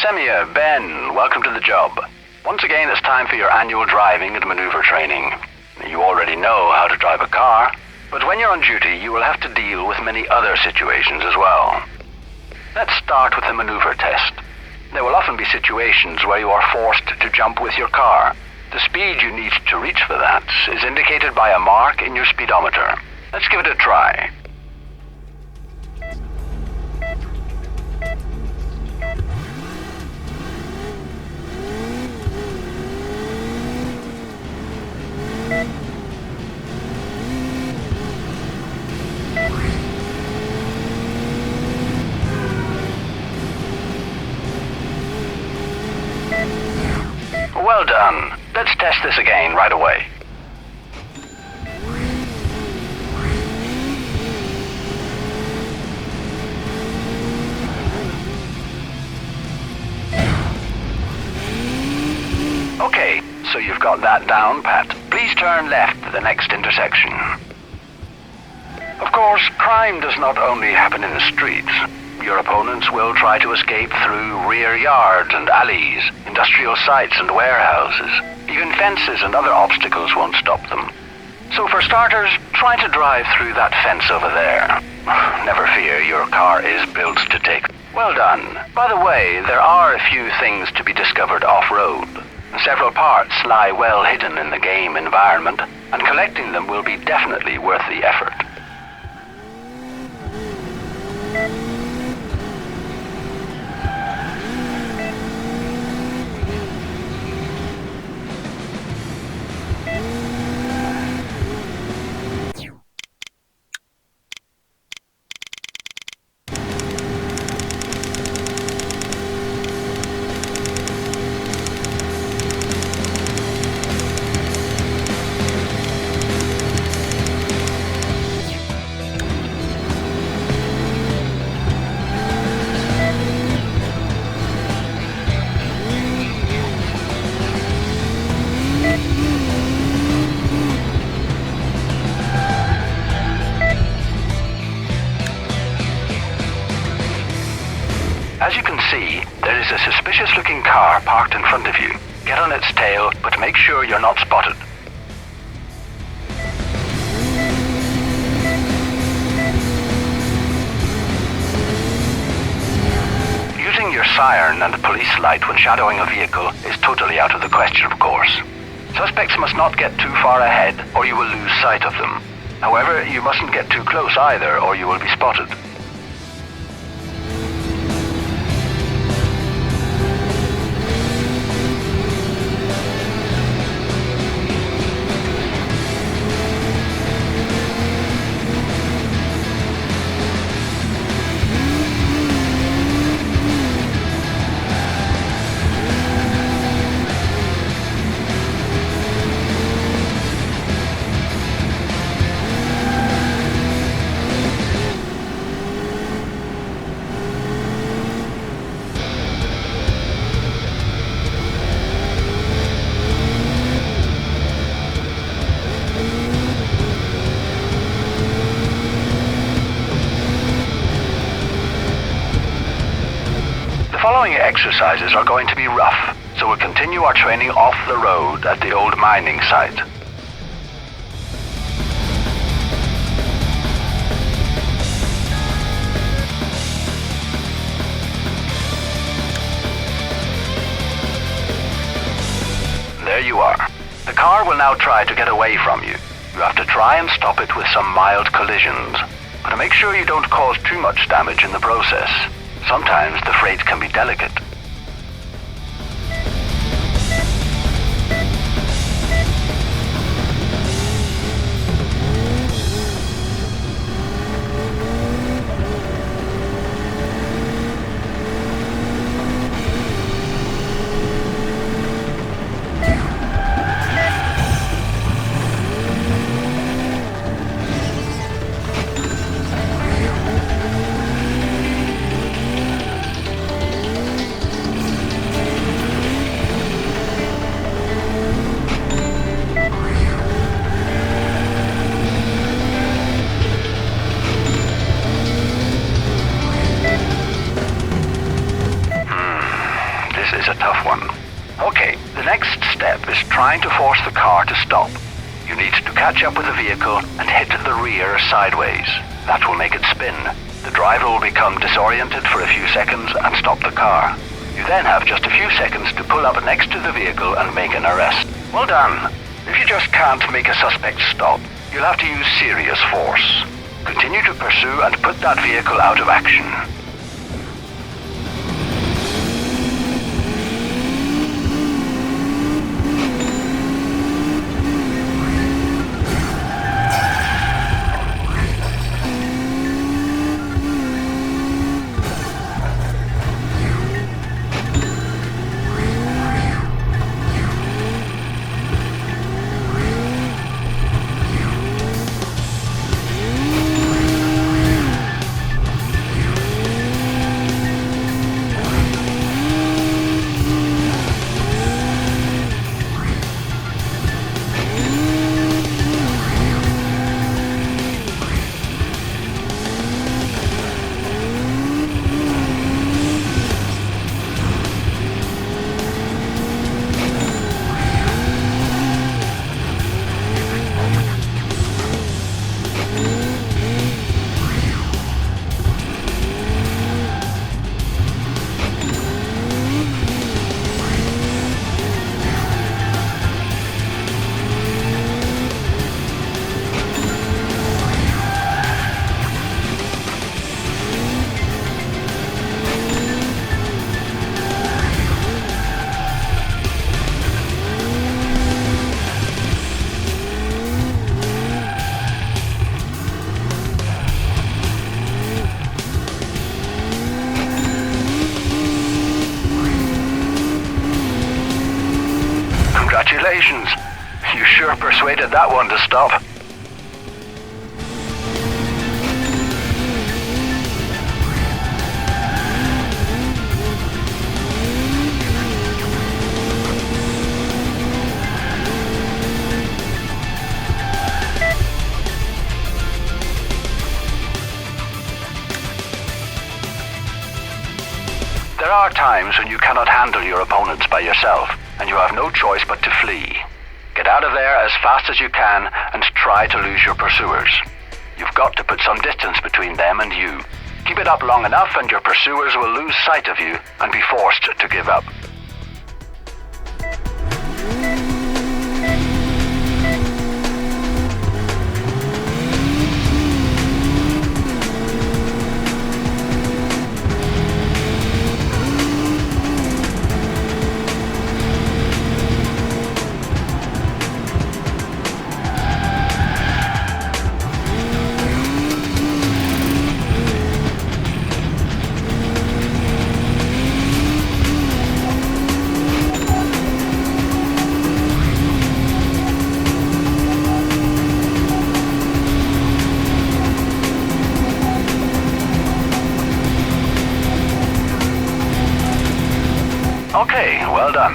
Semia, Ben, welcome to the job. Once again, it's time for your annual driving and maneuver training. You already know how to drive a car, but when you're on duty, you will have to deal with many other situations as well. Let's start with the maneuver test. There will often be situations where you are forced to jump with your car. The speed you need to reach for that is indicated by a mark in your speedometer. Let's give it a try. Well done. Let's test this again right away. Okay, so you've got that down, Pat. Please turn left at the next intersection. Of course, crime does not only happen in the streets. Your opponents will try to escape through rear yards and alleys, industrial sites and warehouses. Even fences and other obstacles won't stop them. So for starters, try to drive through that fence over there. Never fear, your car is built to take. Well done. By the way, there are a few things to be discovered off-road. Several parts lie well hidden in the game environment, and collecting them will be definitely worth the effort. As you can see, there is a suspicious-looking car parked in front of you. Get on its tail, but make sure you're not spotted. Using your siren and police light when shadowing a vehicle is totally out of the question, of course. Suspects must not get too far ahead, or you will lose sight of them. However, you mustn't get too close either, or you will be spotted. The following exercises are going to be rough, so we'll continue our training off the road at the old mining site. There you are. The car will now try to get away from you. You have to try and stop it with some mild collisions, but make sure you don't cause too much damage in the process. Sometimes the freight can be delicate. always a tough one. Okay, the next step is trying to force the car to stop. You need to catch up with the vehicle and hit the rear sideways. That will make it spin. The driver will become disoriented for a few seconds and stop the car. You then have just a few seconds to pull up next to the vehicle and make an arrest. Well done. If you just can't make a suspect stop, you'll have to use serious force. Continue to pursue and put that vehicle out of action. Congratulations. You sure persuaded that one to stop. There are times when you cannot handle your opponents by yourself, and you have no choice but to flee. Get out of there as fast as you can and try to lose your pursuers. You've got to put some distance between them and you. Keep it up long enough and your pursuers will lose sight of you and be forced to give up. Okay, well done.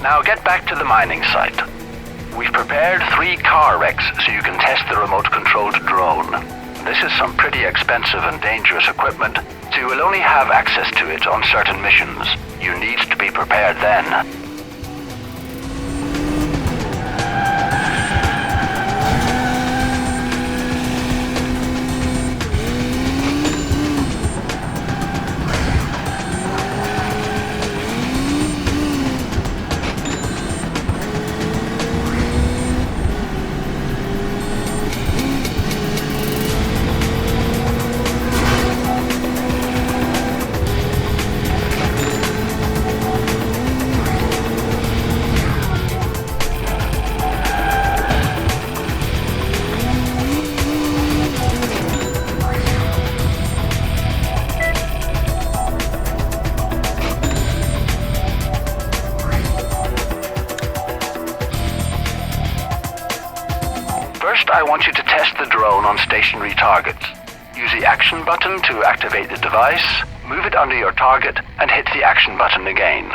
Now get back to the mining site. We've prepared 3 car wrecks so you can test the remote-controlled drone. This is some pretty expensive and dangerous equipment, so you will only have access to it on certain missions. You need to be prepared then. First, I want you to test the drone on stationary targets. Use the action button to activate the device, move it under your target, and hit the action button again.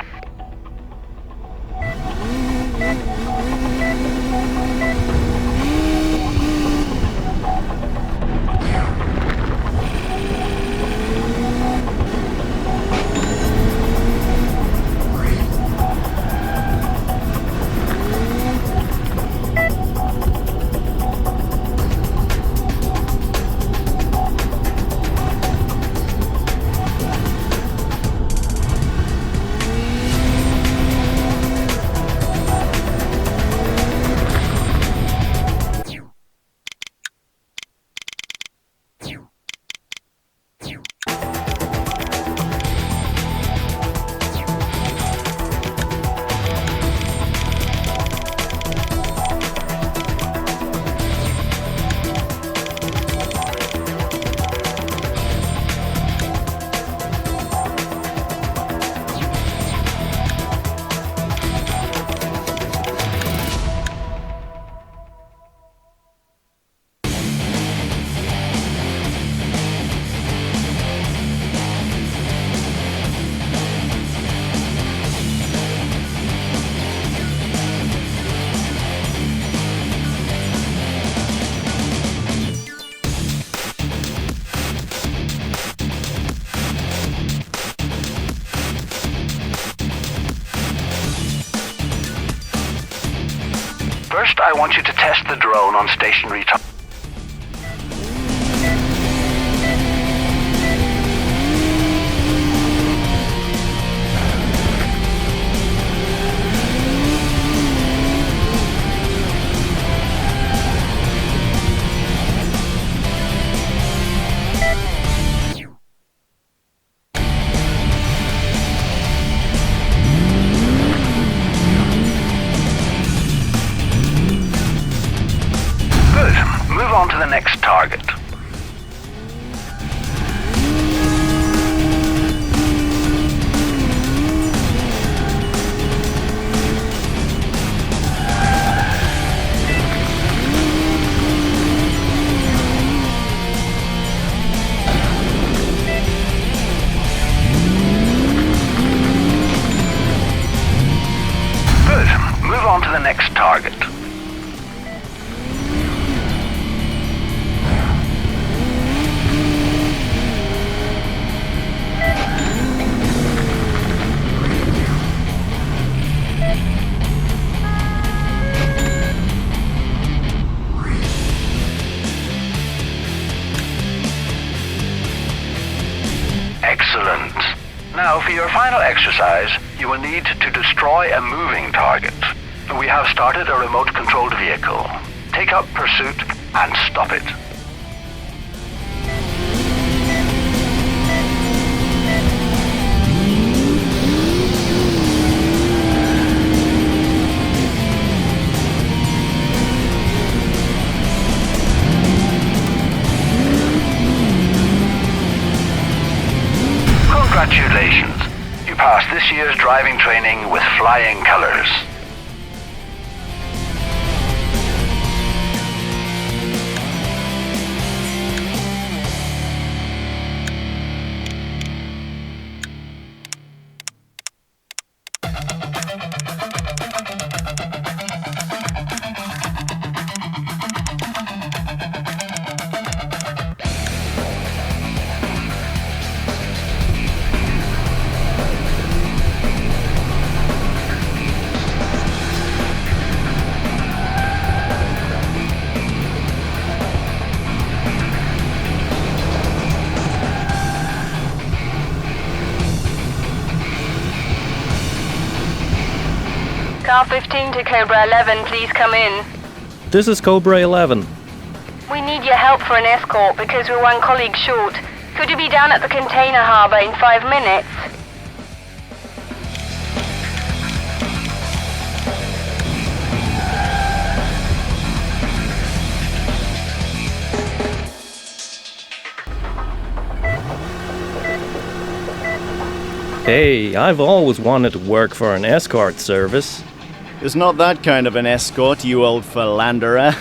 I want you to test the drone on stationary time. Move on to the next target. Good. Move on to the next target. Excellent. Now, for your final exercise, you will need to destroy a moving target. We have started a remote-controlled vehicle. Take up pursuit and stop it. Congratulations. You passed this year's driving training with flying colors. Car 15 to Cobra 11, please come in. This is Cobra 11. We need your help for an escort because we're one colleague short. Could you be down at the container harbour in 5 minutes? Hey, I've always wanted to work for an escort service. It's not that kind of an escort, you old philanderer.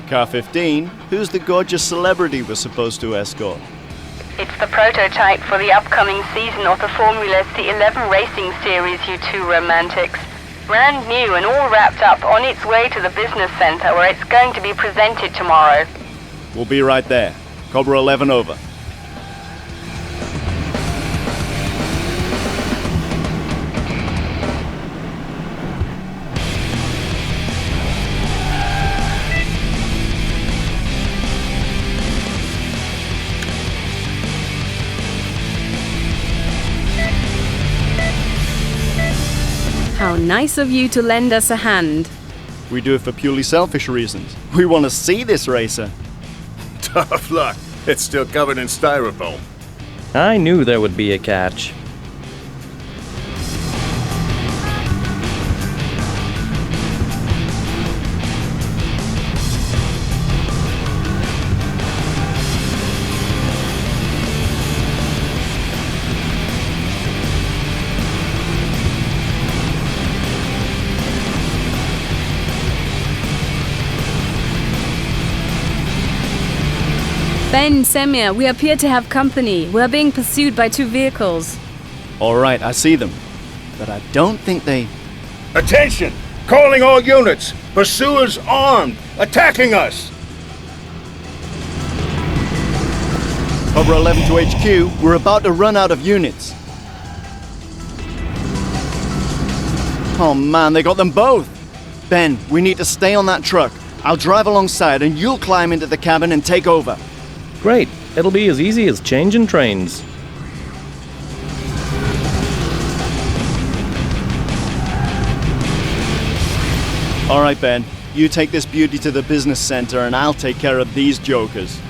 Car 15, who's the gorgeous celebrity we're supposed to escort? It's the prototype for the upcoming season of the Formula C11 racing series, you two romantics. Brand new and all wrapped up on its way to the business center where it's going to be presented tomorrow. We'll be right there. Cobra 11 over. How nice of you to lend us a hand. We do it for purely selfish reasons. We want to see this racer. Tough luck. It's still covered in styrofoam. I knew there would be a catch. Ben, Semir, we appear to have company. We are being pursued by 2 vehicles. All right, I see them. But I don't think they... Attention! Calling all units! Pursuers armed! Attacking us! Cobra 11 to HQ, we're about to run out of units. Oh man, they got them both! Ben, we need to stay on that truck. I'll drive alongside and you'll climb into the cabin and take over. Great. It'll be as easy as changing trains. All right, Ben. You take this beauty to the business center and I'll take care of these jokers.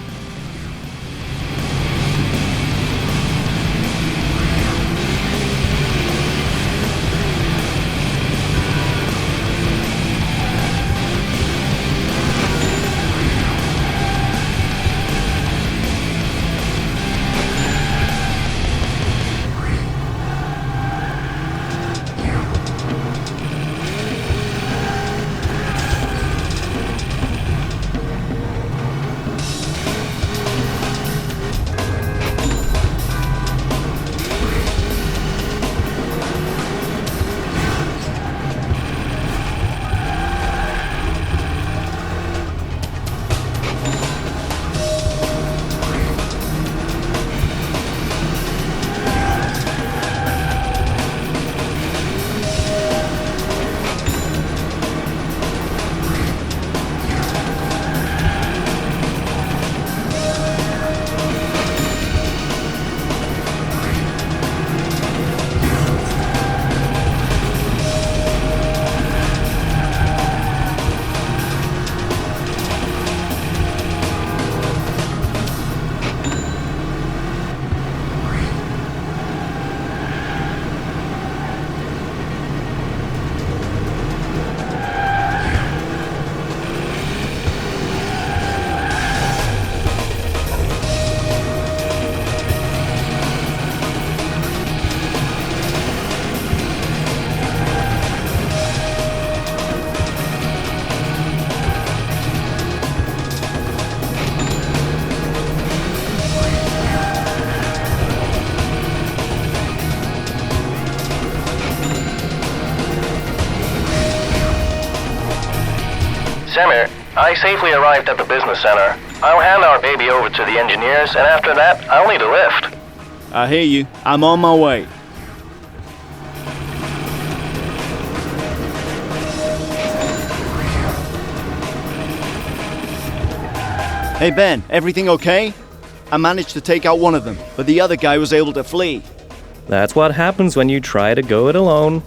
Samir, I safely arrived at the business center. I'll hand our baby over to the engineers, and after that, I'll need a lift. I hear you. I'm on my way. Hey Ben, everything okay? I managed to take out one of them, but the other guy was able to flee. That's what happens when you try to go it alone.